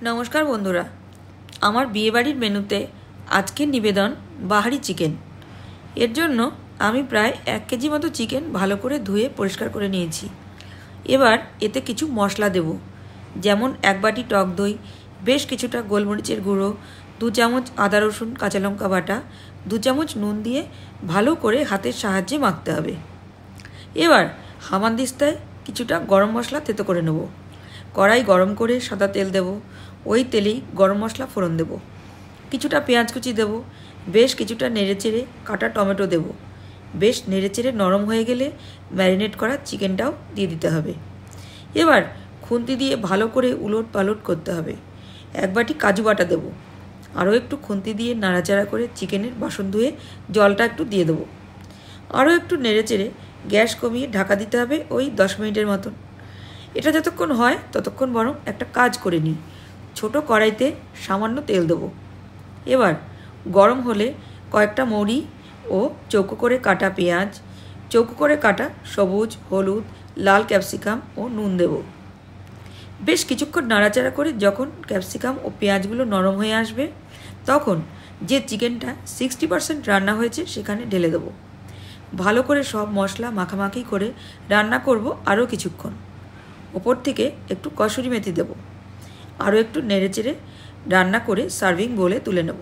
নমস্কার বন্ধুরা, আমার বিয়েবাড়ির মেনুতে আজকের নিবেদন বাহারি চিকেন। এর জন্য আমি প্রায় 1 কেজি মতো চিকেন ভালো করে ধুয়ে পরিষ্কার করে নিয়েছি। এবার এতে কিছু মশলা দেব, যেমন 1 বাটি টক দই, বেশ কিছুটা গোলমরিচের গুঁড়ো, 2 চামচ আদা রসুন কাঁচা লঙ্কা বাটা, 2 চামচ নুন দিয়ে ভালো করে হাতের সাহায্যে মাখতে হবে। এবার হামানদিস্তায় কিছুটা গরম মশলা থেতো করে নেব। কড়াই গরম করে সাদা তেল দেব, ওই তেলেই গরম মশলা ফোড়ন দেব, কিছুটা পেঁয়াজ কুচি দেব, বেশ কিছুটা নেড়েচেড়ে কাটা টমেটো দেব। বেশ নেড়েচেড়ে নরম হয়ে গেলে ম্যারিনেট করা চিকেনটাও দিয়ে দিতে হবে। এবার খুন্তি দিয়ে ভালো করে উলট পালট করতে হবে। 1 বাটি কাজু বাটা দেব, আরও একটু খুন্তি দিয়ে নাড়াচাড়া করে চিকেনের বাসন ধুয়ে জলটা একটু দিয়ে দেবো। আরও একটু নেড়েচেড়ে গ্যাস কমিয়ে ঢাকা দিতে হবে ওই 10 মিনিটের মতন। এটা যতক্ষণ হয় ততক্ষণ বরং একটা কাজ করে নিই, ছোটো কড়াইতে সামান্য তেল দেবো। এবার গরম হলে কয়েকটা মৌরি ও চৌকো করে কাটা পেঁয়াজ, চৌকো করে কাটা সবুজ, হলুদ, লাল ক্যাপসিকাম ও নুন দেব। বেশ কিছুক্ষণ নাড়াচাড়া করে যখন ক্যাপসিকাম ও পেঁয়াজগুলো নরম হয়ে আসবে, তখন যে চিকেনটা 60% রান্না হয়েছে সেখানে ঢেলে দেবো। ভালো করে সব মশলা মাখামাখি করে রান্না করব আরও কিছুক্ষণ। ওপর থেকে একটু কসুরি মেথি দেব, আরও একটু নেড়েচেড়ে রান্না করে সার্ভিং বোলে তুলে নেব।